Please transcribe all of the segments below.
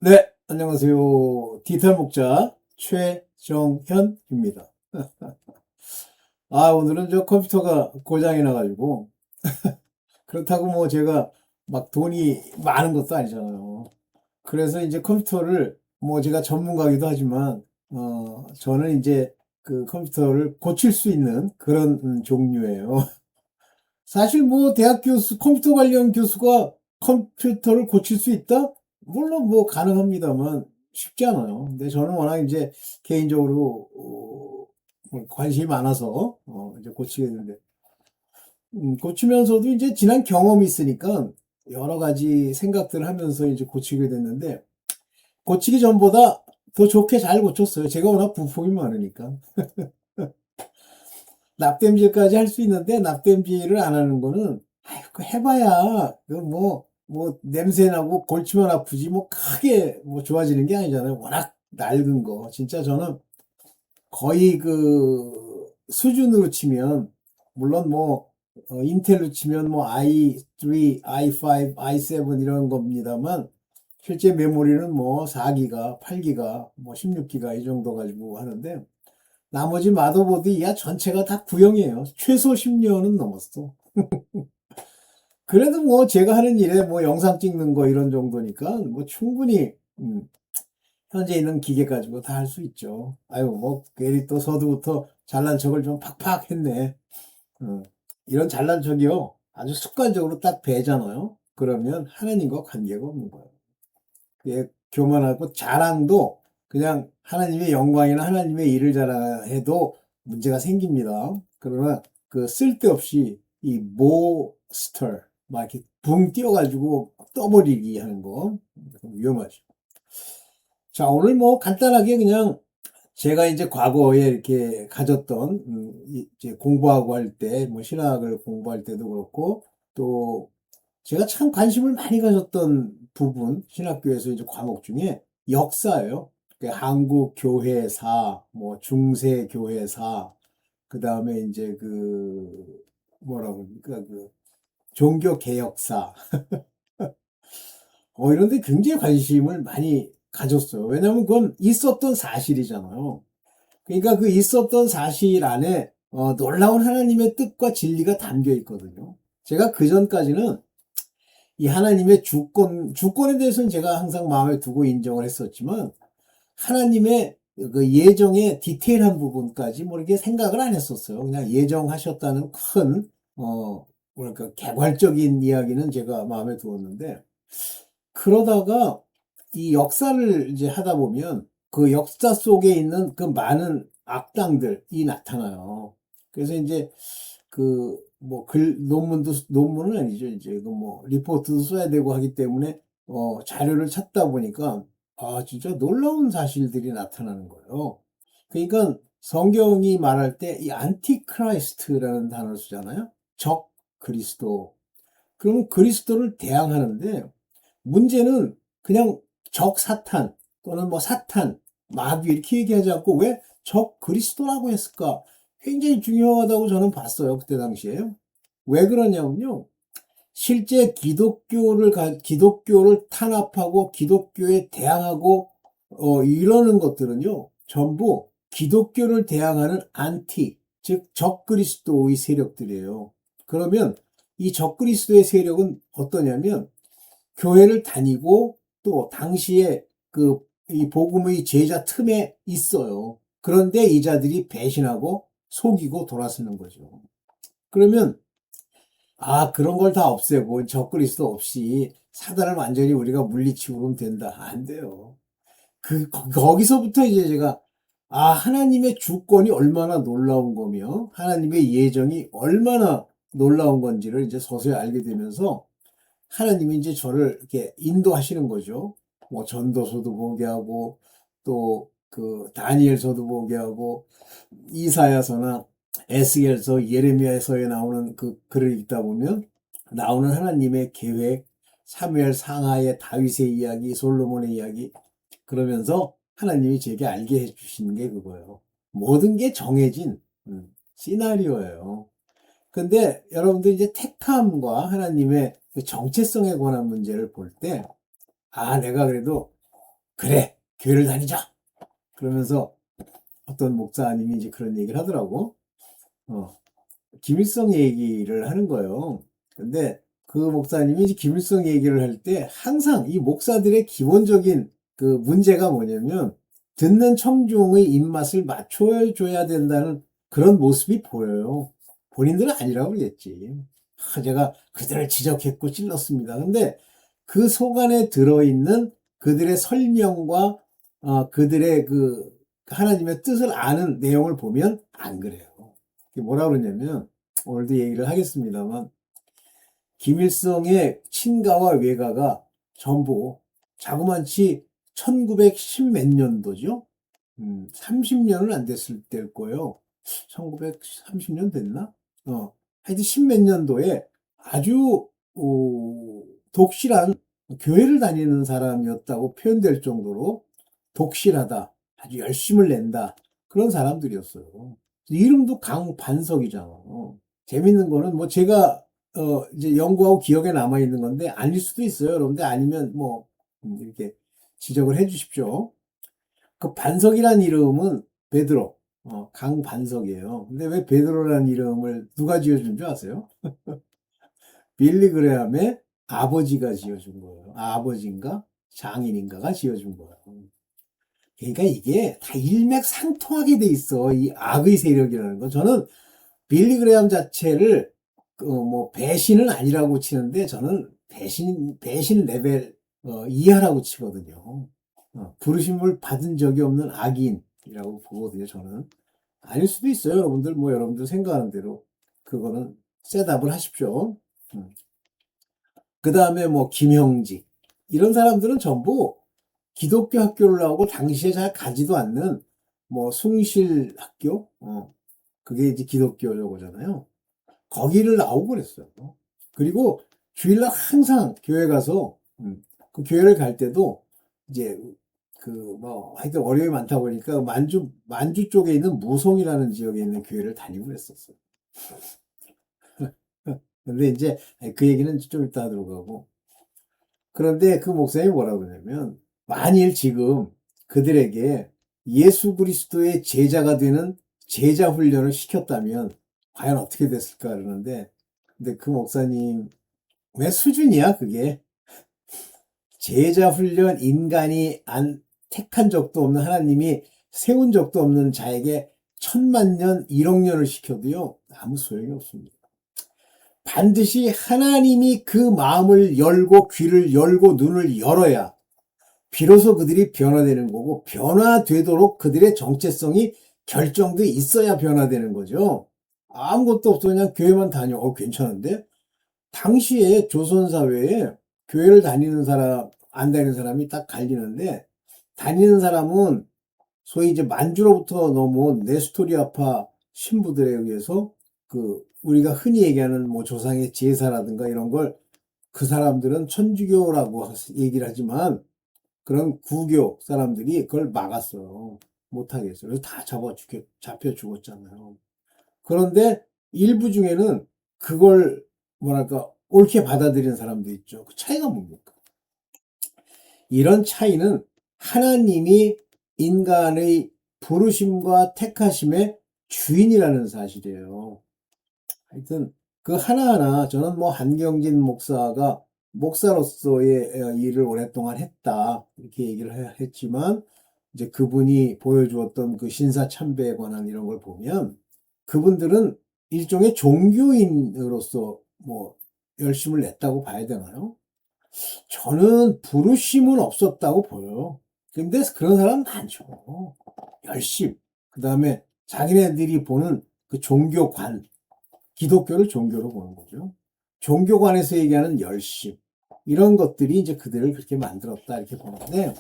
네, 안녕하세요. 디지털 목자 최정현입니다. 오늘은 저 컴퓨터가 고장이 나가지고, 그렇다고 뭐 제가 막 돈이 많은 것도 아니잖아요. 그래서 이제 컴퓨터를 뭐 제가 전문가기도 하지만, 저는 이제 그 컴퓨터를 고칠 수 있는 그런 종류예요. 사실 뭐 대학 교수, 컴퓨터 관련 교수가 컴퓨터를 고칠 수 있다? 물론 뭐 가능합니다만 쉽지 않아요. 근데 저는 워낙 이제 개인적으로 뭐 관심이 많아서 이제 고치게 되는데 고치면서도 이제 지난 경험이 있으니까 여러 가지 생각들을 하면서 이제 고치게 됐는데 고치기 전보다 더 좋게 잘 고쳤어요. 제가 워낙 부품이 많으니까. 납땜질까지 할 수 있는데 납땜질을 안 하는 거는 그 해봐야 뭐 냄새 나고 골치만 아프지 뭐 크게 뭐 좋아지는 게 아니잖아요. 워낙 낡은 거 진짜 저는 거의 그 수준으로 치면 물론 뭐 인텔로 치면 뭐 i3, i5, i7 이런 겁니다만 실제 메모리는 뭐 4기가, 8기가, 뭐 16기가 이 정도 가지고 하는데 나머지 마더보드 이하 전체가 다 구형이에요. 최소 10년은 넘었어. 그래도 뭐 제가 하는 일에 뭐 영상 찍는 거 이런 정도니까 뭐 충분히 현재 있는 기계 가지고 다 할 수 있죠. 아유 뭐 괜히 또 서두부터 잘난 척을 좀 팍팍 했네. 어, 이런 잘난 척이요. 아주 습관적으로 딱 배잖아요. 그러면 하나님과 관계가 없는 거예요. 그게 교만하고 자랑도 그냥 하나님의 영광이나 하나님의 일을 자랑해도 문제가 생깁니다. 그러나 그 쓸데없이 이 모스터 막 이렇게 붕 뛰어가지고 떠버리기 하는 거 위험하죠. 자, 오늘 뭐 간단하게 그냥 제가 이제 과거에 이렇게 가졌던 이제 공부하고 할 때 뭐 신학을 공부할 때도 그렇고 또 제가 참 관심을 많이 가졌던 부분, 신학교에서 이제 과목 중에 역사예요. 그 한국 교회사, 뭐 중세 교회사, 그 다음에 이제 그 뭐라고 그러니까 그 종교 개혁사, 이런 데 굉장히 관심을 많이 가졌어요. 왜냐하면 그건 있었던 사실이잖아요. 그러니까 그 있었던 사실 안에 놀라운 하나님의 뜻과 진리가 담겨 있거든요. 제가 그 전까지는 이 하나님의 주권에 대해서는 제가 항상 마음에 두고 인정을 했었지만, 하나님의 그 예정의 디테일한 부분까지 뭐 이렇게 생각을 안 했었어요. 그냥 예정하셨다는 큰, 뭐랄까, 개괄적인 이야기는 제가 마음에 두었는데, 그러다가 이 역사를 이제 하다 보면 그 역사 속에 있는 그 많은 악당들이 나타나요. 그래서 이제 그 뭐 논문은 아니죠. 이제 그 뭐 리포트도 써야 되고 하기 때문에 자료를 찾다 보니까 진짜 놀라운 사실들이 나타나는 거예요. 그러니까 성경이 말할 때 이 안티크라이스트라는 단어를 쓰잖아요. 적 그리스도. 그러면 그리스도를 대항하는데 문제는 그냥 적 사탄 또는 뭐 사탄, 마귀 이렇게 얘기하지 않고 왜 적 그리스도라고 했을까? 굉장히 중요하다고 저는 봤어요. 그때 당시에. 왜 그러냐면요. 실제 기독교를 탄압하고 기독교에 대항하고 이러는 것들은요. 전부 기독교를 대항하는 즉 적그리스도의 세력들이에요. 그러면 이 적그리스도의 세력은 어떠냐면 교회를 다니고 또 당시에 그 이 복음의 제자 틈에 있어요. 그런데 이 자들이 배신하고 속이고 돌아서는 거죠. 그러면 그런 걸 다 없애고 적그리스도 없이 사단을 완전히 우리가 물리치고 그러면 된다. 안 돼요. 거기서부터 이제 제가 하나님의 주권이 얼마나 놀라운 거며 하나님의 예정이 얼마나 놀라운 건지를 이제 서서히 알게 되면서 하나님이 이제 저를 이렇게 인도하시는 거죠. 뭐 전도서도 보게 하고 또 그 다니엘서도 보게 하고 이사야서나 에스겔서, 예레미야서에 나오는 그 글을 읽다 보면 나오는 하나님의 계획, 사무엘 상하의 다윗의 이야기, 솔로몬의 이야기 그러면서 하나님이 제게 알게 해주시는 게 그거예요. 모든 게 정해진 시나리오예요. 근데 여러분들 이제 택함과 하나님의 그 정체성에 관한 문제를 볼 때, 내가 그래도 그래, 교회를 다니자. 그러면서 어떤 목사님이 이제 그런 얘기를 하더라고. 어, 김일성 얘기를 하는 거예요. 근데 그 목사님이 이제 김일성 얘기를 할 때 항상 이 목사들의 기본적인 그 문제가 뭐냐면 듣는 청중의 입맛을 맞춰줘야 된다는 그런 모습이 보여요. 본인들은 아니라고 그러겠지. 제가 그들을 지적했고 찔렀습니다. 근데 그 속안에 들어있는 그들의 설명과 그들의 그 하나님의 뜻을 아는 내용을 보면 안 그래요. 뭐라 그러냐면 오늘도 얘기를 하겠습니다만 김일성의 친가와 외가가 전부 자그만치 1910 몇 년도죠? 30년은 안 됐을 때일 거예요. 1930년 됐나? 하여튼 10 몇 년도에 아주 독실한 교회를 다니는 사람이었다고 표현될 정도로 독실하다, 아주 열심을 낸다, 그런 사람들이었어요. 이름도 강반석이잖아. 재밌는 거는 뭐 제가 이제 연구하고 기억에 남아 있는 건데 아닐 수도 있어요. 여러분들 아니면 뭐 이렇게 지적을 해 주십시오. 그 반석이란 이름은 베드로, 강반석이에요. 근데 왜 베드로라는 이름을 누가 지어준 줄 아세요? 빌리 그레함의 아버지가 지어준 거예요. 아버지인가 장인인가가 지어준 거예요. 그러니까 이게 다 일맥상통하게 돼 있어. 이 악의 세력이라는 거. 저는 빌리 그레함 자체를 뭐 배신은 아니라고 치는데 저는 배신 레벨 이하라고 치거든요. 부르심을 받은 적이 없는 악인이라고 보거든요. 저는 아닐 수도 있어요. 여러분들 뭐 여러분들 생각하는 대로 그거는 셋업을 하십시오. 그 다음에 뭐 김형직 이런 사람들은 전부 기독교 학교를 나오고 당시에 잘 가지도 않는 뭐 숭실 학교, 그게 이제 기독교 요거잖아요. 거기를 나오고 그랬어요. 그리고 주일날 항상 교회 가서 그 교회를 갈 때도 이제 그 뭐 하여튼 어려움이 많다 보니까 만주 쪽에 있는 무송이라는 지역에 있는 교회를 다니고 그랬었어요. 근데 이제 그 얘기는 좀 이따 들어가고. 그런데 그 목사님이 뭐라고 그러냐면 만일 지금 그들에게 예수 그리스도의 제자가 되는 제자 훈련을 시켰다면 과연 어떻게 됐을까 그러는데, 근데 그 목사님 왜 수준이야 그게. 제자 훈련 인간이 안 택한 적도 없는 하나님이 세운 적도 없는 자에게 천만 년, 1억 년을 시켜도요 아무 소용이 없습니다. 반드시 하나님이 그 마음을 열고 귀를 열고 눈을 열어야 비로소 그들이 변화되는 거고, 변화되도록 그들의 정체성이 결정돼 있어야 변화되는 거죠. 아무것도 없어 그냥 교회만 다녀. 괜찮은데? 당시에 조선사회에 교회를 다니는 사람, 안 다니는 사람이 딱 갈리는데, 다니는 사람은 소위 이제 만주로부터 넘어온 네스토리아파 신부들에 의해서 그 우리가 흔히 얘기하는 뭐 조상의 제사라든가 이런 걸 그 사람들은 천주교라고 얘기를 하지만 그런 구교 사람들이 그걸 막았어요. 못하게 했어요. 그래서 다 잡혀 죽었잖아요. 그런데 일부 중에는 그걸 뭐랄까 옳게 받아들이는 사람도 있죠. 그 차이가 뭡니까? 이런 차이는 하나님이 인간의 부르심과 택하심의 주인이라는 사실이에요. 하여튼 그 하나하나 저는 뭐 한경진 목사가 목사로서의 일을 오랫동안 했다 이렇게 얘기를 했지만, 이제 그분이 보여주었던 그 신사 참배에 관한 이런 걸 보면 그분들은 일종의 종교인으로서 뭐 열심을 냈다고 봐야 되나요? 저는 부르심은 없었다고 보여요. 근데 그런 사람 많죠. 열심. 그 다음에 자기네들이 보는 그 종교관, 기독교를 종교로 보는 거죠. 종교관에서 얘기하는 열심. 이런 것들이 이제 그들을 그렇게 만들었다 이렇게 보는데,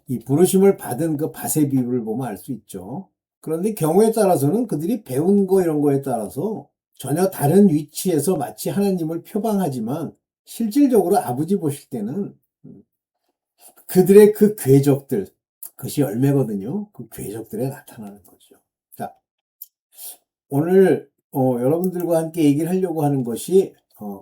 이 부르심을 받은 그 밭의 비유를 보면 알 수 있죠. 그런데 경우에 따라서는 그들이 배운 거 이런 거에 따라서 전혀 다른 위치에서 마치 하나님을 표방하지만 실질적으로 아버지 보실 때는 그들의 그 궤적들, 그것이 열매거든요. 그 궤적들에 나타나는 거죠. 자, 오늘 여러분들과 함께 얘기를 하려고 하는 것이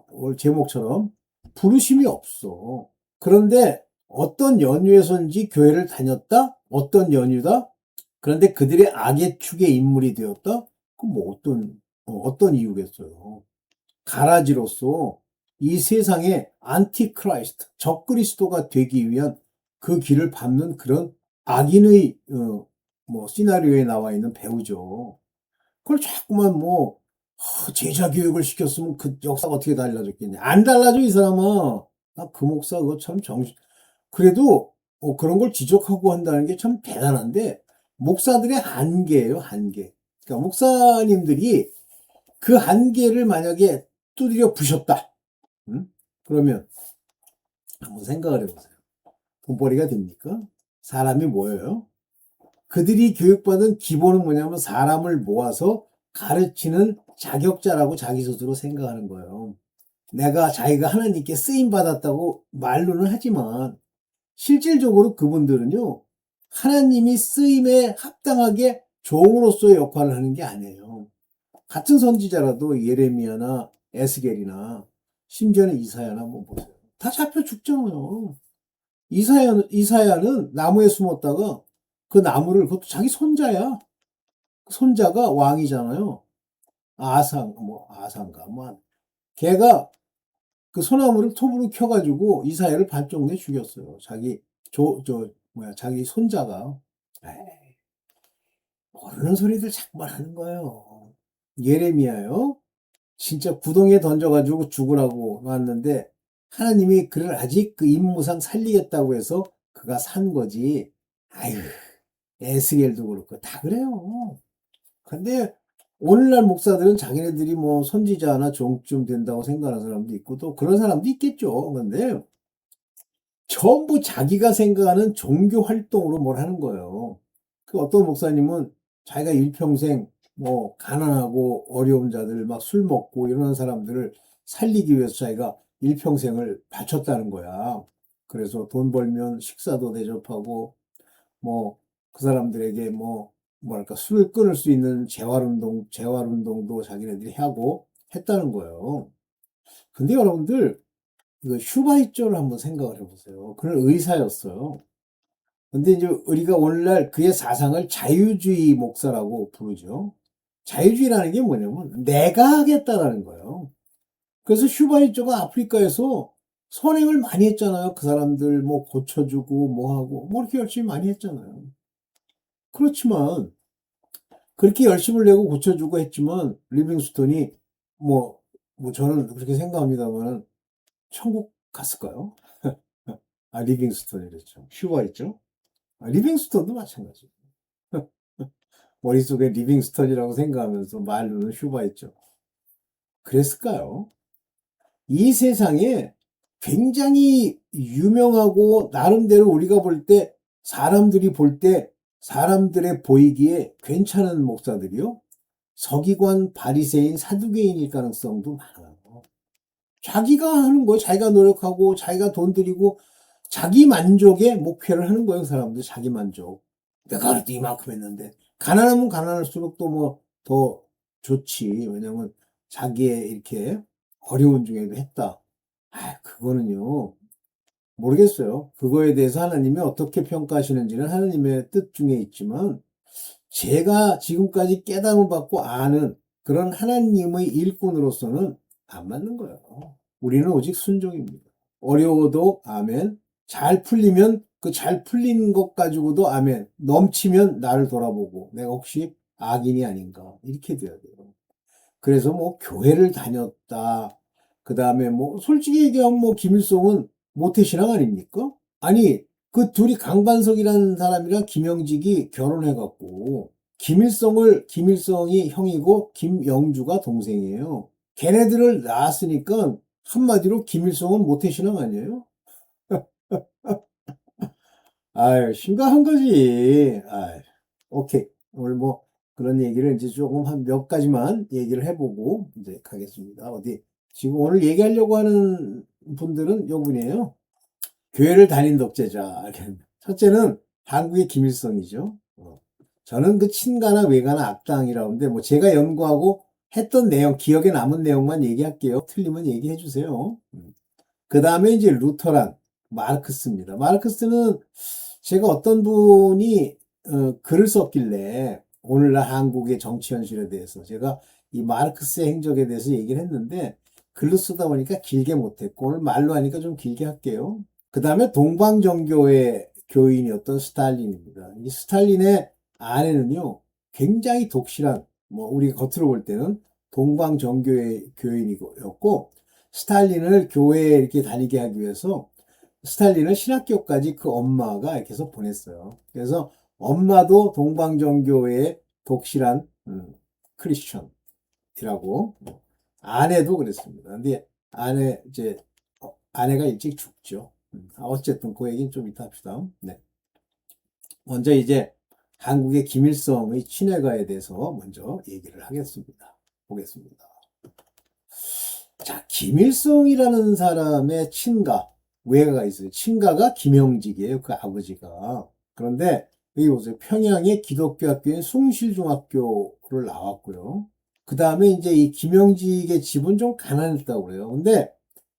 오늘 제목처럼 부르심이 없어. 그런데 어떤 연유에서인지 교회를 다녔다? 어떤 연유다? 그런데 그들의 악의 축의 인물이 되었다? 그럼 뭐 어떤 이유겠어요? 가라지로서 이 세상의 안티크라이스트, 적그리스도가 되기 위한 그 길을 밟는 그런 악인의, 시나리오에 나와 있는 배우죠. 그걸 자꾸만 제자 교육을 시켰으면 그 역사가 어떻게 달라졌겠냐. 안 달라져, 이 사람아. 나 그 목사 그거 참 그래도, 그런 걸 지적하고 한다는 게 참 대단한데, 목사들의 한계예요, 한계. 그러니까 목사님들이 그 한계를 만약에 두드려 부셨다. 음? 그러면 한번 생각을 해보세요. 돈벌이가 됩니까? 사람이 뭐예요? 그들이 교육받은 기본은 뭐냐면 사람을 모아서 가르치는 자격자라고 자기 스스로 생각하는 거예요. 자기가 하나님께 쓰임 받았다고 말로는 하지만 실질적으로 그분들은요, 하나님이 쓰임에 합당하게 종으로서의 역할을 하는 게 아니에요. 같은 선지자라도 예레미야나 에스겔이나 심지어는 이사야나 한번 보세요. 다 잡혀 죽잖아요. 이사야는 나무에 숨었다가 그 나무를, 그것도 자기 손자야. 손자가 왕이잖아요. 아상가, 걔가 그 소나무를 톱으로 켜가지고 이사야를 반쪽 내 죽였어요. 자기 손자가. 에이, 모르는 소리들 자꾸만 하는 거예요. 예레미야요. 진짜 구덩이에 던져가지고 죽으라고 놨는데 하나님이 그를 아직 그 임무상 살리겠다고 해서 그가 산 거지. 아유, 에스겔도 그렇고 다 그래요. 근데 오늘날 목사들은 자기네들이 선지자나 종쯤 된다고 생각하는 사람도 있고 또 그런 사람도 있겠죠. 근데 전부 자기가 생각하는 종교 활동으로 뭘 하는 거예요. 그 어떤 목사님은 자기가 일평생 가난하고 어려운 자들 막 술 먹고 이러는 사람들을 살리기 위해서 자기가 일평생을 바쳤다는 거야. 그래서 돈 벌면 식사도 대접하고 그 사람들에게 뭐랄까 술을 끊을 수 있는 재활운동도 자기네들이 하고 했다는 거예요. 근데 여러분들 그 슈바이처를 한번 생각을 해보세요. 그는 의사였어요. 근데 이제 우리가 오늘날 그의 사상을 자유주의 목사라고 부르죠. 자유주의라는 게 뭐냐면 내가 하겠다라는 거예요. 그래서 슈바이처가 아프리카에서 선행을 많이 했잖아요. 그 사람들 고쳐주고 하고 이렇게 열심히 많이 했잖아요. 그렇지만 그렇게 열심을 내고 고쳐주고 했지만 리빙스톤이 저는 그렇게 생각합니다만 천국 갔을까요? 리빙스톤이랬죠. 슈바이처. 리빙스톤도 마찬가지. 머릿속에 리빙스톤이라고 생각하면서 말로는 슈바이처. 그랬을까요? 이 세상에 굉장히 유명하고 나름대로 우리가 사람들이 볼 때 사람들의 보이기에 괜찮은 목사들이요. 서기관, 바리새인, 사두개인일 가능성도 많아요. 자기가 하는 거예요. 자기가 노력하고 자기가 돈 들이고 자기 만족에 목표를 하는 거예요. 그 사람들 자기 만족. 내가 그래도 이만큼 했는데 가난하면 가난할수록 또 더 좋지. 왜냐면 자기의 이렇게 어려운 중에도 했다. 그거는요. 모르겠어요. 그거에 대해서 하나님이 어떻게 평가하시는지는 하나님의 뜻 중에 있지만 제가 지금까지 깨달음 받고 아는 그런 하나님의 일꾼으로서는 안 맞는 거예요. 우리는 오직 순종입니다. 어려워도 아멘. 잘 풀리면 그 잘 풀린 것 가지고도 아멘. 넘치면 나를 돌아보고 내가 혹시 악인이 아닌가 이렇게 돼야 돼요. 그래서 교회를 다녔다. 그 다음에 솔직히 얘기하면 김일성은 모태신앙 아닙니까? 아니 그 둘이 강반석이라는 사람이랑 김영직이 결혼해갖고 김일성이 형이고 김영주가 동생이에요. 걔네들을 낳았으니까 한마디로 김일성은 모태신앙 아니에요? 아유, 심각한 거지. 아유, 오케이. 오늘 그런 얘기를 이제 조금 한 몇 가지만 얘기를 해보고 이제 가겠습니다. 지금 오늘 얘기하려고 하는 분들은 요분이에요. 교회를 다닌 독재자. 첫째는 한국의 김일성이죠. 저는 그 친가나 외가나 악당이라고 하는데 제가 연구하고 했던 내용, 기억에 남은 내용만 얘기할게요. 틀리면 얘기해 주세요. 그 다음에 이제 루터란. 마르크스입니다. 마르크스는 제가 어떤 분이 글을 썼길래 오늘날 한국의 정치 현실에 대해서 제가 이 마르크스의 행적에 대해서 얘기를 했는데 글로 쓰다 보니까 길게 못했고 오늘 말로 하니까 좀 길게 할게요. 그 다음에 동방정교회 교인이었던 스탈린입니다. 이 스탈린의 아내는요 굉장히 독실한 뭐 우리가 겉으로 볼 때는 동방정교회 교인이었고 스탈린을 교회에 이렇게 다니게 하기 위해서 스탈린을 신학교까지 그 엄마가 이렇게 해서 보냈어요. 그래서 엄마도 동방정교회의 독실한 크리스천이라고 아내도 그랬습니다. 근데 아내가 일찍 죽죠. 어쨌든 그 얘기는 좀 이따 합시다. 네. 먼저 이제 한국의 김일성의 친애가에 대해서 먼저 얘기를 하겠습니다. 보겠습니다. 자, 김일성이라는 사람의 친가, 외가가 있어요. 친가가 김영직이에요. 그 아버지가. 그런데 여기 보세요. 평양의 기독교 학교인 숭실중학교를 나왔고요. 그 다음에 이제 이 김영직의 집은 좀 가난했다고 그래요. 근데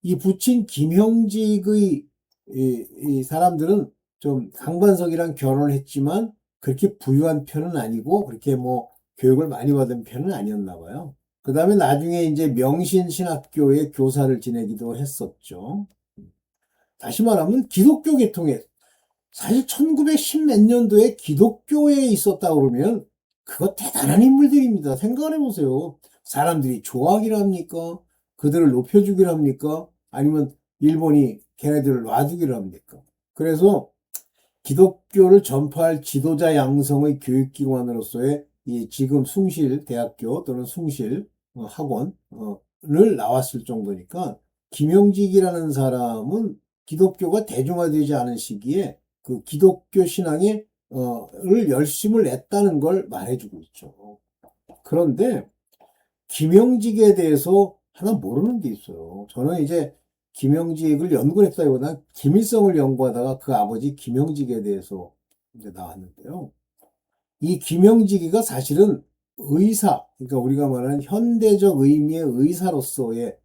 이 부친 김영직의 이 사람들은 좀 강반석이랑 결혼을 했지만 그렇게 부유한 편은 아니고 그렇게 뭐 교육을 많이 받은 편은 아니었나 봐요. 그 다음에 나중에 이제 명신신학교의 교사를 지내기도 했었죠. 다시 말하면 기독교 계통에 사실 1910 몇 년도에 기독교에 있었다 그러면 그거 대단한 인물들입니다. 생각을 해보세요. 사람들이 좋아하기를 합니까? 그들을 높여주기를 합니까? 아니면 일본이 걔네들을 놔두기를 합니까? 그래서 기독교를 전파할 지도자 양성의 교육기관으로서의 이 지금 숭실대학교 또는 숭실 학원을 나왔을 정도니까 김영직이라는 사람은 기독교가 대중화되지 않은 시기에 그 기독교 신앙에 을 열심을 냈다는 걸 말해주고 있죠. 그런데 김영직에 대해서 하나 모르는 게 있어요. 저는 이제 김영직을 연구를 했다기보다 김일성을 연구하다가 그 아버지 김영직에 대해서 이제 나왔는데요. 이 김영직이가 사실은 의사, 그러니까 우리가 말하는 현대적 의미의 의사로서의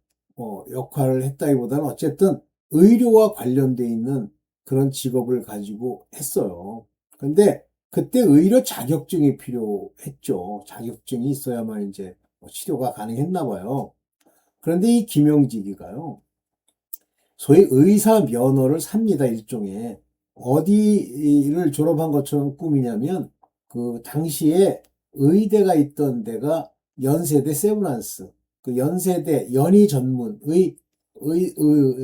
역할을 했다기보다는 어쨌든 의료와 관련돼 있는 그런 직업을 가지고 했어요. 근데 그때 의료 자격증이 필요했죠. 자격증이 있어야만 이제 치료가 가능했나 봐요. 그런데 이 김영직이가요. 소위 의사 면허를 삽니다, 일종의. 어디를 졸업한 것처럼 꾸미냐면, 그 당시에 의대가 있던 데가 연세대 세브란스, 그 연세대 연희 전문의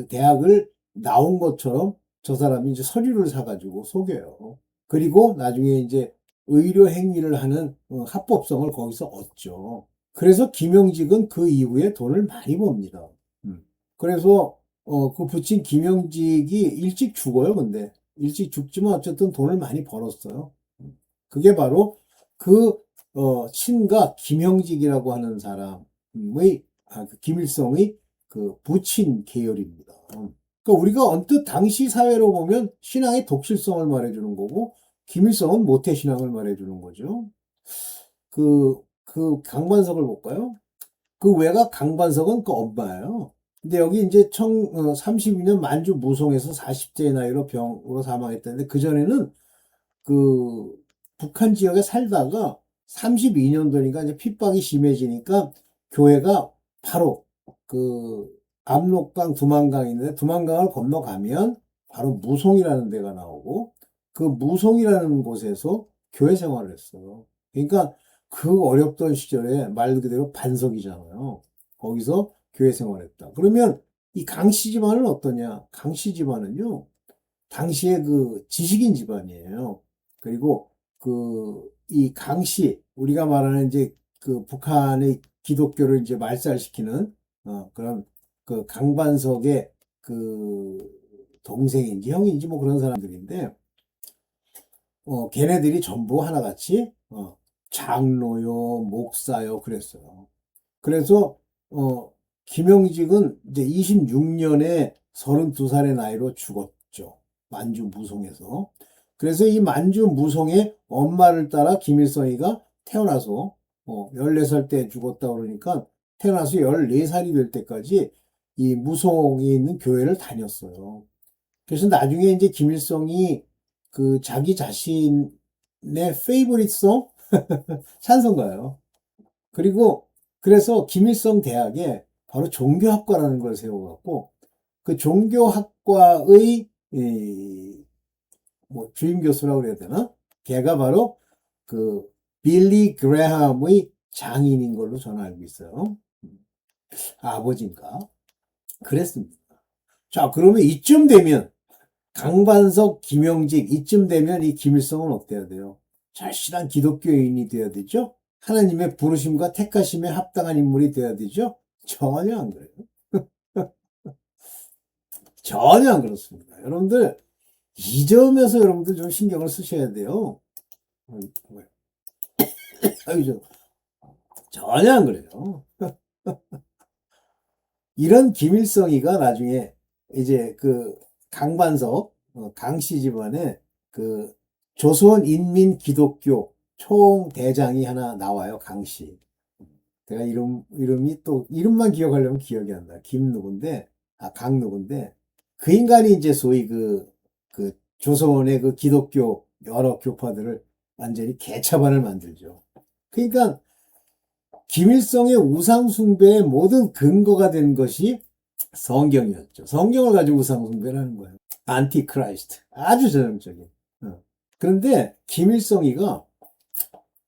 대학을 나온 것처럼 저 사람이 이제 서류를 사가지고 속여요. 그리고 나중에 이제 의료 행위를 하는 합법성을 거기서 얻죠. 그래서 김영직은 그 이후에 돈을 많이 법니다. 그래서 그 부친 김영직이 일찍 죽어요, 근데. 일찍 죽지만 어쨌든 돈을 많이 벌었어요. 그게 바로 그, 친가 김영직이라고 하는 사람의, 그 김일성의 그 부친 계열입니다. 그러니까 우리가 언뜻 당시 사회로 보면 신앙의 독실성을 말해주는 거고, 김일성은 모태신앙을 말해주는 거죠. 그 강반석을 볼까요? 그 외가 강반석은 그 엄마예요. 근데 여기 이제 32년 만주 무송에서 40대의 나이로 병으로 사망했다는데 그전에는 그 북한 지역에 살다가 32년도니까 이제 핍박이 심해지니까 교회가 바로 그 압록강 두만강이 있는데 두만강을 건너가면 바로 무송이라는 데가 나오고 그 무송이라는 곳에서 교회 생활을 했어요. 그러니까 그 어렵던 시절에 말 그대로 반석이잖아요. 거기서 교회 생활했다. 그러면 이 강씨 집안은 어떠냐? 강씨 집안은요. 당시에 그 지식인 집안이에요. 그리고 그 이 강씨 우리가 말하는 이제 그 북한의 기독교를 이제 말살시키는 그런 그 강반석의 그 동생인지 형인지 뭐 그런 사람들인데 걔네들이 전부 하나같이 장로요 목사요 그랬어요. 그래서 김영직은 이제 26년에 32살의 나이로 죽었죠. 만주 무송에서. 그래서 이 만주 무송의 엄마를 따라 김일성이가 태어나서 14살 때 죽었다 그러니까 태어나서 14살이 될 때까지 이 무송에 있는 교회를 다녔어요. 그래서 나중에 이제 김일성이 그 자기 자신의 페이보릿송 찬송가예요. 그리고 그래서 김일성 대학에 바로 종교학과라는 걸 세워갖고 그 종교학과의 뭐 주임 교수라고 그래야 되나? 걔가 바로 그 빌리 그레함의 장인인 걸로 저는 알고 있어요. 아버지인가? 그랬습니다. 자, 그러면 이쯤 되면 강반석, 김영직 이쯤 되면 이 김일성은 어때야 돼요? 절실한 기독교인이 돼야 되죠? 하나님의 부르심과 택하심에 합당한 인물이 돼야 되죠? 전혀 안 그래요. 전혀 안 그렇습니다. 여러분들 이 점에서 여러분들 좀 신경을 쓰셔야 돼요. 아유, 전혀 안 그래요. 이런 김일성이가 나중에 이제 그 강반석, 강씨 집안에 그 조선인민기독교 총대장이 하나 나와요, 강씨. 제가 이름이 또, 이름만 기억하려면 기억이 안 나. 김 누군데, 강 누군데, 그 인간이 이제 소위 그 조선의 그 기독교 여러 교파들을 완전히 개차반을 만들죠. 그러니까 김일성의 우상숭배의 모든 근거가 된 것이 성경이었죠. 성경을 가지고 우상숭배를 하는 거예요. 안티크라이스트. 아주 전형적인. 그런데 김일성이가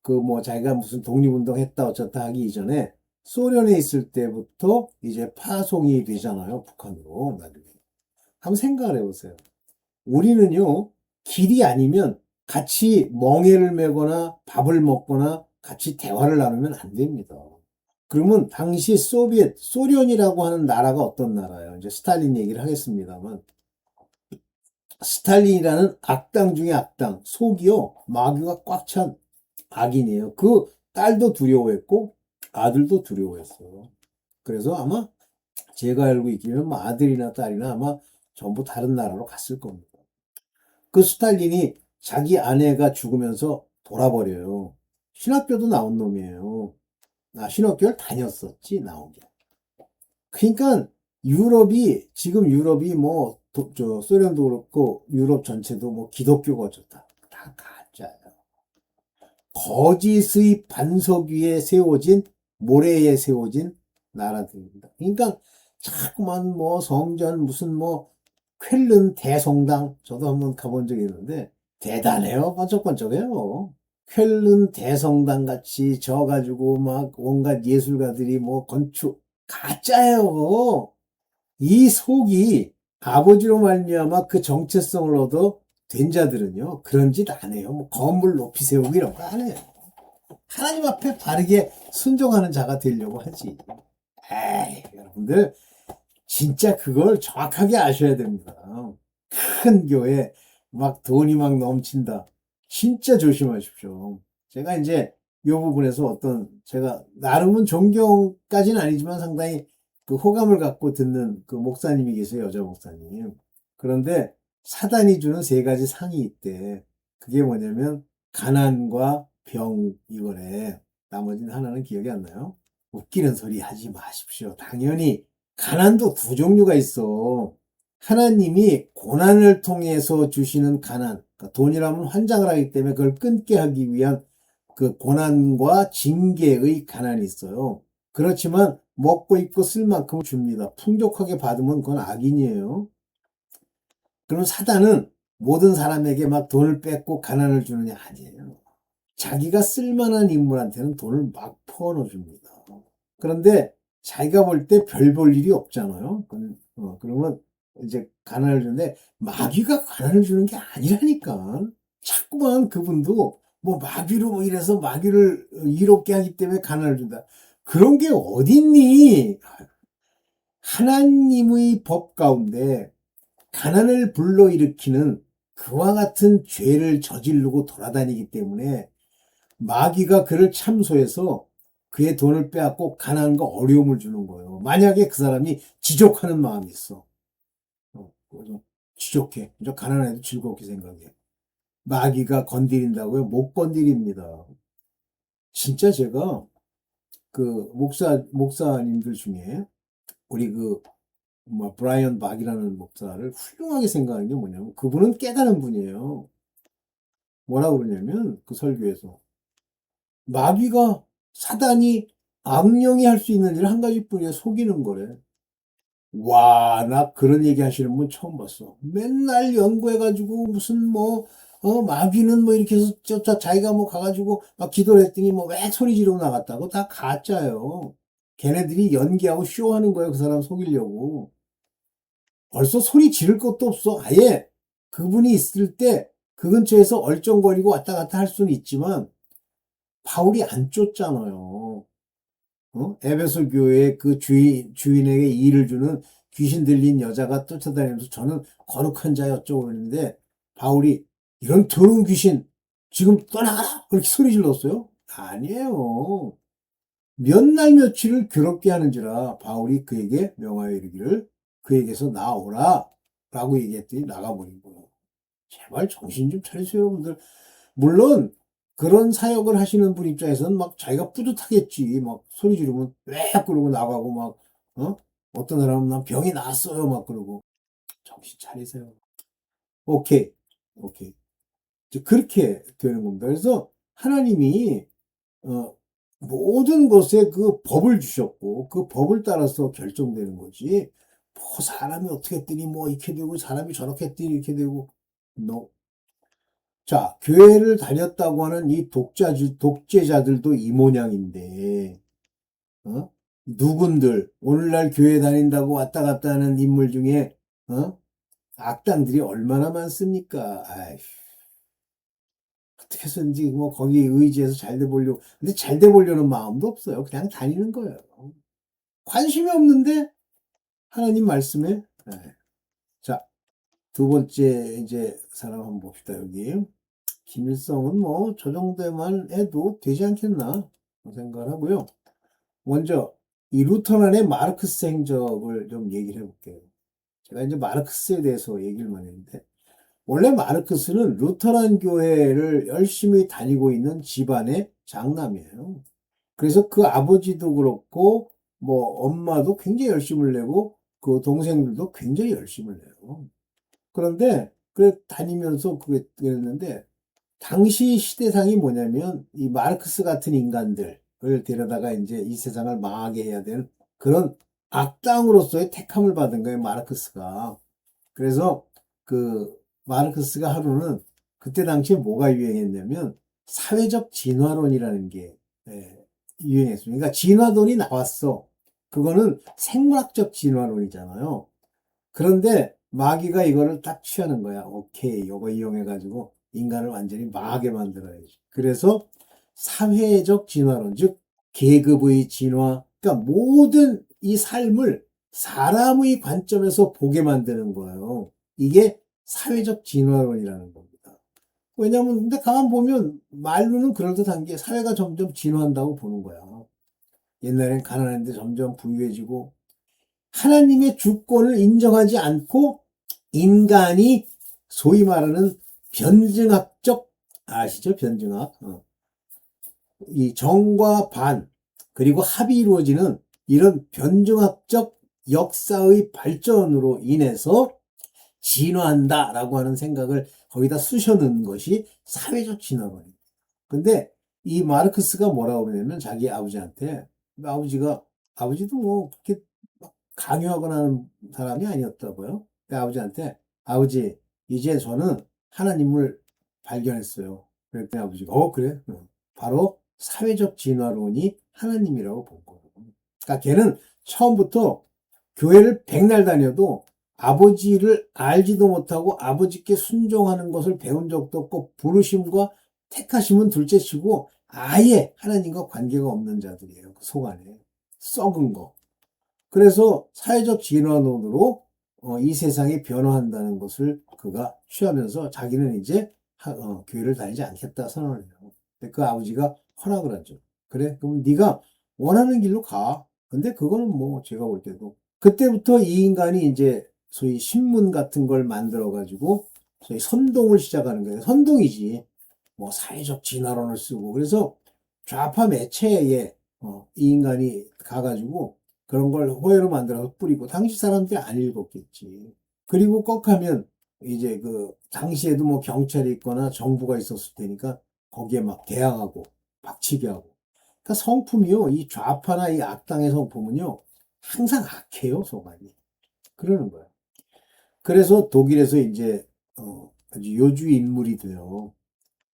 그 뭐 자기가 무슨 독립운동 했다 어쩌다 하기 이전에 소련에 있을 때부터 이제 파송이 되잖아요. 북한으로. 나중에. 한번 생각을 해보세요. 우리는요, 길이 아니면 같이 멍에를 메거나 밥을 먹거나 같이 대화를 나누면 안 됩니다. 그러면 당시 소련이라고 하는 나라가 어떤 나라예요? 이제 스탈린 얘기를 하겠습니다만, 스탈린이라는 악당 중에 악당, 속이요, 마귀가 꽉 찬 악인이에요. 그 딸도 두려워했고, 아들도 두려워했어요. 그래서 아마 제가 알고 있기로는 뭐 아들이나 딸이나 아마 전부 다른 나라로 갔을 겁니다. 그 스탈린이 자기 아내가 죽으면서 돌아버려요. 신학교도 나온 놈이에요. 신학교를 다녔었지, 나온 게. 그러니까 지금 유럽이 뭐, 소련도 그렇고 유럽 전체도 뭐 기독교가 어쩌다. 다 가짜예요. 거짓의 반석 위에 세워진, 모래에 세워진 나라들입니다. 그러니까 자꾸만 뭐 성전 무슨 뭐 쾰른 대성당 저도 한번 가본 적이 있는데 대단해요. 번쩍번쩍해요. 쾰른 대성당 같이 져가지고 막 온갖 예술가들이 뭐 건축 가짜예요. 이 속이 아버지로 말미암아 그 정체성을 얻어 된 자들은요 그런 짓 안 해요. 뭐 건물 높이 세우고 이런 거 안 해요. 하나님 앞에 바르게 순종하는 자가 되려고 하지. 에이, 여러분들 진짜 그걸 정확하게 아셔야 됩니다. 큰 교회 막 돈이 막 넘친다. 진짜 조심하십시오. 제가 이제 이 부분에서 제가 나름은 존경까지는 아니지만 상당히 그 호감을 갖고 듣는 그 목사님이 계세요. 여자 목사님. 그런데 사단이 주는 세 가지 상이 있대. 그게 뭐냐면 가난과 병 이거래. 나머지는 하나는 기억이 안 나요. 웃기는 소리 하지 마십시오. 당연히 가난도 두 종류가 있어. 하나님이 고난을 통해서 주시는 가난, 그러니까 돈이라면 환장을 하기 때문에 그걸 끊게 하기 위한 그 고난과 징계의 가난이 있어요. 그렇지만 먹고 입고 쓸 만큼 줍니다. 풍족하게 받으면 그건 악인이에요. 그럼 사단은 모든 사람에게 막 돈을 뺏고 가난을 주느냐 아니에요. 자기가 쓸만한 인물한테는 돈을 막 퍼넣어 줍니다. 그런데 자기가 볼 때 별 볼 일이 없잖아요. 그러면 이제 가난을 주는데 마귀가 가난을 주는 게 아니라니까. 자꾸만 그분도 뭐 마귀로 뭐 이래서 마귀를 이롭게 하기 때문에 가난을 준다. 그런 게 어딨니? 하나님의 법 가운데 가난을 불러일으키는 그와 같은 죄를 저지르고 돌아다니기 때문에 마귀가 그를 참소해서 그의 돈을 빼앗고 가난과 어려움을 주는 거예요. 만약에 그 사람이 지족하는 마음이 있어. 지족해. 저 가난해도 즐겁게 생각해. 마귀가 건드린다고요? 못 건드립니다. 진짜 제가 그 목사님들 중에 우리 그 뭐 브라이언 박이라는 목사를 훌륭하게 생각하는 게 뭐냐면 그분은 깨달은 분이에요. 뭐라 그러냐면 그 설교에서 마귀가 사단이 악령이 할 수 있는 일 한 가지뿐이에요. 속이는 거래. 와, 나 그런 얘기 하시는 분 처음 봤어. 맨날 연구해가지고 무슨 뭐, 마귀는 뭐 이렇게 해서 자기가 뭐 가가지고 막 기도를 했더니 뭐 왜 소리 지르고 나갔다고 다 가짜요. 걔네들이 연기하고 쇼하는 거예요. 그 사람 속이려고. 벌써 소리 지를 것도 없어. 아예 그분이 있을 때 그 근처에서 얼쩡거리고 왔다 갔다 할 수는 있지만 바울이 안 쫓잖아요. 에베소 교회 그 주인에게 일을 주는 귀신 들린 여자가 쫓아다니면서 저는 거룩한 자여 어쩌고 그러는데 바울이 이런 더러운 귀신 지금 떠나가라! 그렇게 소리 질렀어요? 아니에요. 몇 날 며칠을 괴롭게 하는지라 바울이 그에게 명하여 이르기를 그에게서 나오라 라고 얘기했더니 나가버린 거예요. 제발 정신 좀 차리세요, 여러분들. 물론 그런 사역을 하시는 분 입장에서는 막 자기가 뿌듯하겠지. 막 소리 지르면 왜 그러고 나가고 막 어떤 사람은 난 병이 나았어요 막 그러고 정신 차리세요. 오케이, 오케이. 이제 그렇게 되는 겁니다. 그래서 하나님이 어, 모든 것에 그 법을 주셨고 그 법을 따라서 결정되는 거지. 뭐 사람이 어떻게 했더니 뭐 이렇게 되고 사람이 저렇게 했더니 이렇게 되고 no. 자, 교회를 다녔다고 하는 이 독재자들도 이 모양인데, 누군들, 오늘날 교회 다닌다고 왔다 갔다 하는 인물 중에, 악당들이 얼마나 많습니까? 아이, 어떻게 해서든지 뭐 거기 의지해서 잘 돼 보려고, 근데 잘 돼 보려는 마음도 없어요. 그냥 다니는 거예요. 관심이 없는데, 하나님 말씀에, 예. 자, 두 번째 이제 사람 한번 봅시다, 여기. 김일성은 뭐 저 정도만 해도 되지 않겠나 생각을 하고요. 먼저 이 루터란의 마르크스 행적을 좀 얘기를 해볼게요. 제가 이제 마르크스에 대해서 얘기를 많이 했는데 원래 마르크스는 루터란 교회를 열심히 다니고 있는 집안의 장남이에요. 그래서 그 아버지도 그렇고 뭐 엄마도 굉장히 열심을 내고 그 동생들도 굉장히 열심을 내요. 그런데 그 다니면서 그랬는데 당시 시대상이 뭐냐면 이 마르크스 같은 인간들을 데려다가 이제 이 세상을 망하게 해야 되는 그런 악당으로서의 택함을 받은 거예요, 마르크스가. 그래서 그 마르크스가 하루는 그때 당시에 뭐가 유행했냐면 사회적 진화론이라는 게 유행했어요. 그러니까 진화론이 나왔어. 그거는 생물학적 진화론이잖아요. 그런데 마귀가 이거를 딱 취하는 거야. 오케이, 이거 이용해가지고 인간을 완전히 망하게 만들어야지. 그래서 사회적 진화론, 즉 계급의 진화, 그러니까 모든 이 삶을 사람의 관점에서 보게 만드는 거예요. 이게 사회적 진화론이라는 겁니다. 왜냐하면 근데 가만 보면 말로는 그럴듯한 게 사회가 점점 진화한다고 보는 거야. 옛날엔 가난했는데 점점 부유해지고 하나님의 주권을 인정하지 않고 인간이 소위 말하는 변증학적, 아시죠? 변증학. 이 정과 반, 그리고 합이 이루어지는 이런 변증학적 역사의 발전으로 인해서 진화한다라고 하는 생각을 거기다 쑤셔 넣은 것이 사회적 진화론입니다. 근데 이 마르크스가 뭐라고 그러냐면 자기 아버지한테 아버지도 뭐 그렇게 강요하거나 하는 사람이 아니었다고요. 그 아버지한테 아버지 이제 저는 하나님을 발견했어요. 그랬더니 아버지가 그래? 바로 사회적 진화론이 하나님이라고 본 거예요. 그러니까 걔는 처음부터 교회를 백날 다녀도 아버지를 알지도 못하고 아버지께 순종하는 것을 배운 적도 없고 부르심과 택하심은 둘째치고 아예 하나님과 관계가 없는 자들이에요. 그 속 안에 썩은 거. 그래서 사회적 진화론으로 이 세상이 변화한다는 것을 그가 취하면서 자기는 이제 교회를 다니지 않겠다 선언을 해요. 근데 그 아버지가 허락을 하죠. 그래, 그럼 네가 원하는 길로 가. 근데 그거는 뭐 제가 볼 때도 그때부터 이 인간이 이제 소위 신문 같은 걸 만들어 가지고 소위 선동을 시작하는 거예요. 선동이지. 뭐 사회적 진화론을 쓰고 그래서 좌파 매체에 이 인간이 가가지고 그런 걸 호혜로 만들어서 뿌리고 당시 사람들이 안 읽었겠지. 그리고 꼭 하면 이제 그 당시에도 뭐 경찰이 있거나 정부가 있었을 테니까 거기에 막 대항하고 박치기 하고. 그러니까 성품이요. 이 좌파나 이 악당의 성품은요. 항상 악해요, 소관이. 그러는 거야. 그래서 독일에서 이제 아주 요주 인물이 돼요.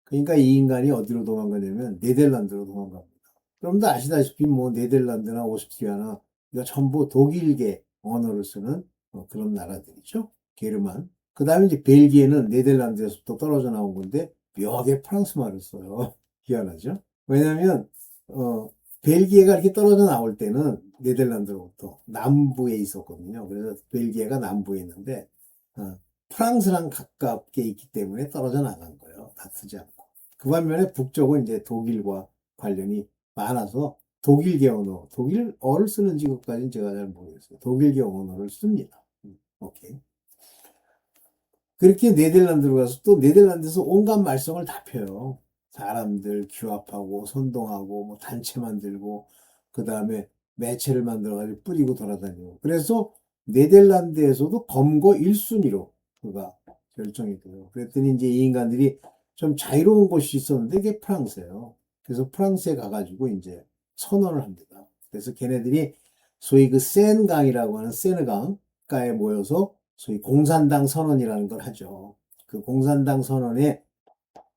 그러니까 이 인간이 어디로 도망가냐면 네덜란드로 도망갑니다. 여러분도 아시다시피 뭐 네덜란드나 오스트리아나 이거 전부 독일계 언어를 쓰는 그런 나라들이죠. 게르만. 그 다음에 이제 벨기에는 네덜란드에서부터 떨어져 나온 건데 묘하게 프랑스 말을 써요. 희한하죠? 왜냐하면 벨기에가 이렇게 떨어져 나올 때는 네덜란드로부터 남부에 있었거든요. 그래서 벨기에가 남부에 있는데 어, 프랑스랑 가깝게 있기 때문에 떨어져 나간 거예요. 다투지 않고. 그 반면에 북쪽은 이제 독일과 관련이 많아서 독일계 언어, 독일어를 쓰는지 그것까지는 제가 잘 모르겠어요. 독일계 언어를 씁니다. 오케이. 그렇게 네덜란드로 가서 또 네덜란드에서 온갖 말썽을 다 펴요. 사람들 규합하고 선동하고 뭐 단체 만들고 그 다음에 매체를 만들어가지고 뿌리고 돌아다니고 그래서 네덜란드에서도 검거 1순위로 그가 결정이 돼요. 그랬더니 이제 이 인간들이 좀 자유로운 곳이 있었는데 그게 프랑스예요. 그래서 프랑스에 가가지고 이제 선언을 합니다. 그래서 걔네들이 소위 그 센강이라고 하는 세느강가에 모여서 소위 공산당 선언이라는 걸 하죠. 그 공산당 선언의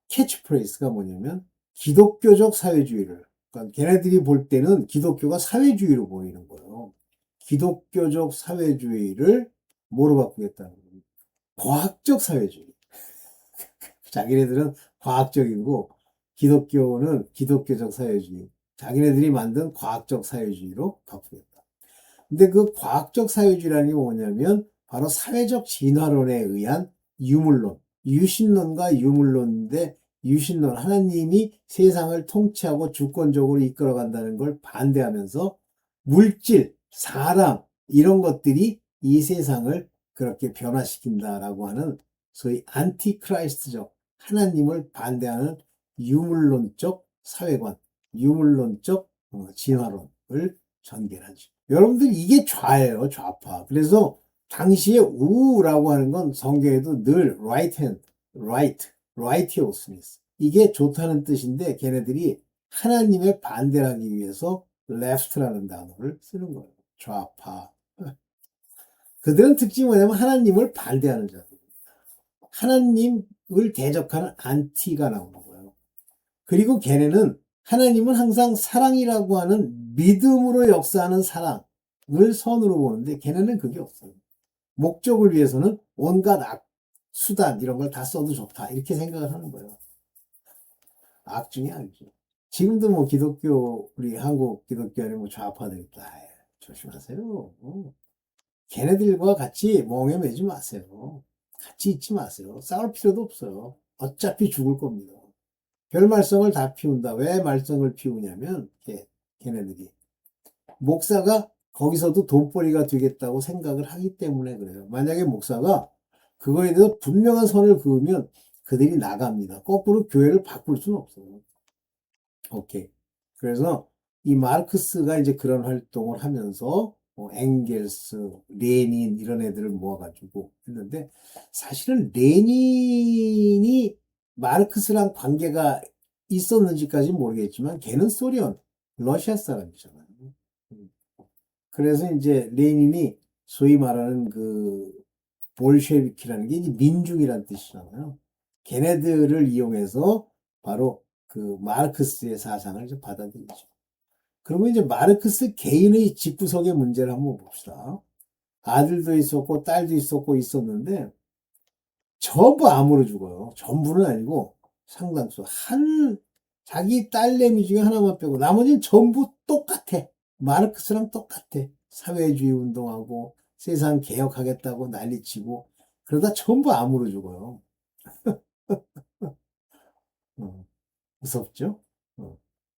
캐치프레이스가 뭐냐면 기독교적 사회주의를 그러니까 걔네들이 볼 때는 기독교가 사회주의로 보이는 거예요. 기독교적 사회주의를 뭐로 바꾸겠다는 거예요? 과학적 사회주의. 자기네들은 과학적이고 기독교는 기독교적 사회주의. 자기네들이 만든 과학적 사회주의로 바꾸겠다. 근데 그 과학적 사회주의라는 게 뭐냐면 바로 사회적 진화론에 의한 유물론, 유신론과 유물론인데 유신론, 하나님이 세상을 통치하고 주권적으로 이끌어간다는 걸 반대하면서 물질, 사람 이런 것들이 이 세상을 그렇게 변화시킨다라고 하는 소위 안티크라이스트적 하나님을 반대하는 유물론적 사회관, 유물론적 진화론을 전개하죠. 여러분들 이게 좌예요, 좌파. 그래서 당시에 우라고 하는 건 성경에도 늘 right hand, righteousness. 이게 좋다는 뜻인데 걔네들이 하나님의 반대를 하기 위해서 left라는 단어를 쓰는 거예요. 좌파. 그들은 특징이 뭐냐면 하나님을 반대하는 자들. 하나님을 대적하는 안티가 나오는 거예요. 그리고 걔네는 하나님은 항상 사랑이라고 하는 믿음으로 역사하는 사랑을 선으로 보는데 걔네는 그게 없어요. 목적을 위해서는 온갖 수단 이런 걸 다 써도 좋다 이렇게 생각을 하는 거예요. 악 중에 악이죠. 지금도 뭐 기독교 우리 한국 기독교 안에 뭐 좌파들 있다. 조심하세요. 걔네들과 같이 멍에 매지 마세요. 같이 있지 마세요. 싸울 필요도 없어요. 어차피 죽을 겁니다. 별 말썽을 다 피운다. 왜 말썽을 피우냐면 걔네들이 목사가 거기서도 돈벌이가 되겠다고 생각을 하기 때문에 그래요. 만약에 목사가 그거에 대해서 분명한 선을 그으면 그들이 나갑니다. 거꾸로 교회를 바꿀 수는 없어요. 오케이. 그래서 이 마르크스가 이제 그런 활동을 하면서 엥겔스, 레닌 이런 애들을 모아가지고 했는데 사실은 레닌이 마르크스랑 관계가 있었는지까지는 모르겠지만 걔는 소련, 러시아 사람이잖아요. 그래서 이제 레닌이 소위 말하는 그 볼셰비키라는 게 이제 민중이란 뜻이잖아요. 걔네들을 이용해서 바로 그 마르크스의 사상을 이제 받아들이죠. 그러면 이제 마르크스 개인의 집구석의 문제를 한번 봅시다. 아들도 있었고 딸도 있었고 있었는데 전부 암으로 죽어요. 전부는 아니고 상당수. 자기 딸내미 중에 하나만 빼고 나머지는 전부 똑같아. 마르크스랑 똑같아. 사회주의 운동하고 세상 개혁하겠다고 난리치고 그러다 전부 암으로 죽어요. 어, 무섭죠?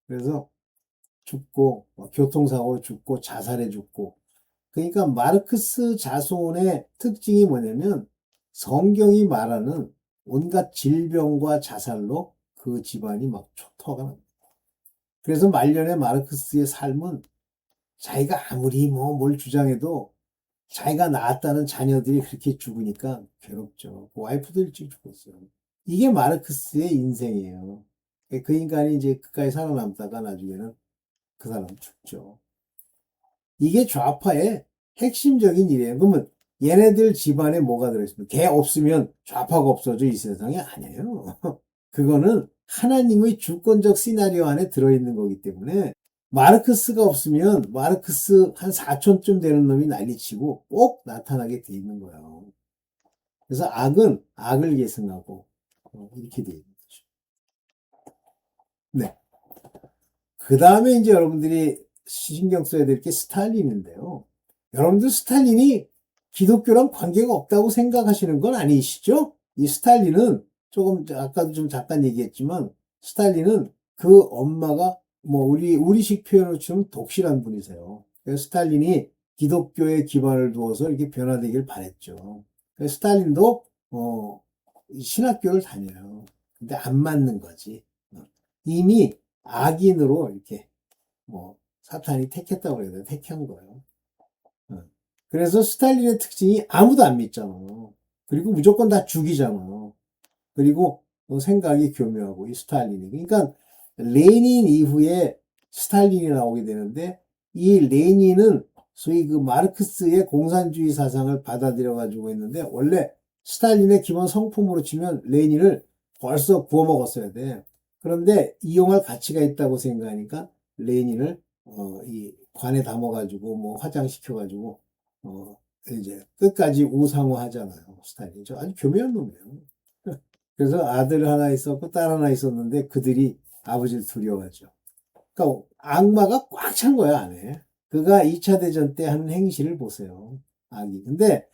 그래서 죽고 교통사고로 죽고 자살해 죽고 그러니까 마르크스 자손의 특징이 뭐냐면 성경이 말하는 온갖 질병과 자살로 그 집안이 막 초토화가 납니다. 그래서 말년에 마르크스의 삶은 자기가 아무리 뭐 뭘 주장해도 자기가 낳았다는 자녀들이 그렇게 죽으니까 괴롭죠. 그 와이프도 일찍 죽었어요. 이게 마르크스의 인생이에요. 그 인간이 이제 끝까지 살아남다가 나중에는 그 사람 죽죠. 이게 좌파의 핵심적인 일이에요. 그러면 얘네들 집안에 뭐가 들어있으면 걔 없으면 좌파가 없어져 이 세상에 아니에요. 그거는 하나님의 주권적 시나리오 안에 들어있는 거기 때문에 마르크스가 없으면 마르크스 한 4촌쯤 되는 놈이 난리치고 꼭 나타나게 돼 있는 거예요. 그래서 악은 악을 계승하고 이렇게 돼 있는 거죠. 네. 그 다음에 이제 여러분들이 신경 써야 될 게 스탈린인데요. 여러분들 스탈린이 기독교랑 관계가 없다고 생각하시는 건 아니시죠? 이 스탈린은 조금 아까도 좀 잠깐 얘기했지만 스탈린은 그 엄마가 뭐 우리식 표현으로 치면 독실한 분이세요. 그래서 스탈린이 기독교에 기반을 두어서 이렇게 변화되길 바랬죠. 그래서 스탈린도 신학교를 다녀요. 근데 안 맞는 거지. 이미 악인으로 이렇게 뭐 사탄이 택했다고 그래야 돼. 택한 거예요. 그래서 스탈린의 특징이 아무도 안 믿잖아요. 그리고 무조건 다 죽이잖아요. 그리고 생각이 교묘하고 이 스탈린이. 그러니까 레닌 이후에 스탈린이 나오게 되는데 이 레닌은 소위 그 마르크스의 공산주의 사상을 받아들여 가지고 있는데 원래 스탈린의 기본 성품으로 치면 레닌을 벌써 구워 먹었어야 돼. 그런데 이용할 가치가 있다고 생각하니까 레닌을 이 관에 담아가지고 뭐 화장시켜가지고 이제 끝까지 우상화 하잖아요. 스탈린. 저 아주 교묘한 놈이에요. 그래서 아들 하나 있었고 딸 하나 있었는데 그들이 아버지를 두려워하죠. 그러니까 악마가 꽉 찬 거야, 안에. 그가 2차 대전 때 하는 행실을 보세요. 악이. 근데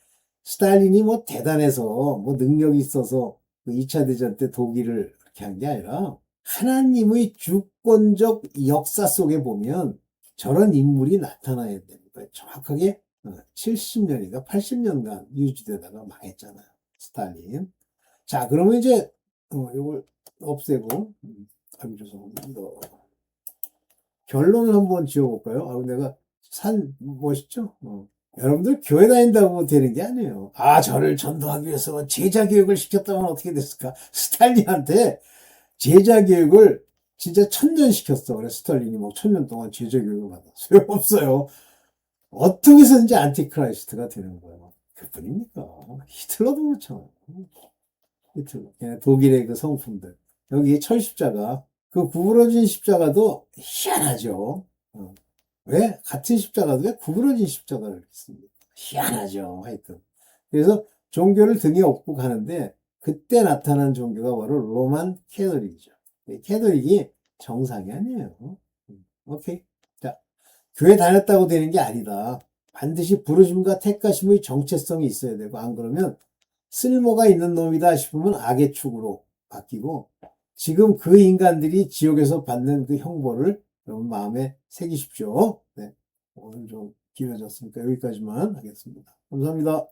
스탈린이 뭐 대단해서 뭐 능력이 있어서 그 2차 대전 때 독일을 그렇게 한 게 아니라 하나님의 주권적 역사 속에 보면 저런 인물이 나타나야 되는 거예요. 정확하게 70년인가 80년간 유지되다가 망했잖아요. 스탈린. 자, 그러면 이제 이걸 없애고 아주 죄송합니다. 결론을 한번 지어볼까요? 내가 멋있죠? 여러분들 교회 다닌다고 되는 게 아니에요. 저를 전도하기 위해서 제자 교육을 시켰다면 어떻게 됐을까? 스탈린한테 제자 교육을 진짜 1000년 시켰어. 그래, 스탈린이 뭐 1000년 동안 제자 교육을 받아. 소용없어요. 어떻게 해서든지 안티크라이스트가 되는 거예요. 그뿐입니까? 히틀러도 그렇잖아요. 히틀러. 독일의 그 성품들. 여기 철십자가. 그 구부러진 십자가도 희한하죠. 왜? 같은 십자가도 왜 구부러진 십자가를 씁니까? 희한하죠. 하여튼. 그래서 종교를 등에 업고 가는데 그때 나타난 종교가 바로 로만 캐톨릭이죠. 캐톨릭이 정상이 아니에요. 오케이. 자, 교회 다녔다고 되는 게 아니다. 반드시 부르심과 택하심의 정체성이 있어야 되고 안 그러면 쓸모가 있는 놈이다 싶으면 악의 축으로 바뀌고 지금 그 인간들이 지옥에서 받는 그 형벌을 여러분 마음에 새기십시오. 네. 오늘 좀 길어졌으니까 여기까지만 하겠습니다. 감사합니다.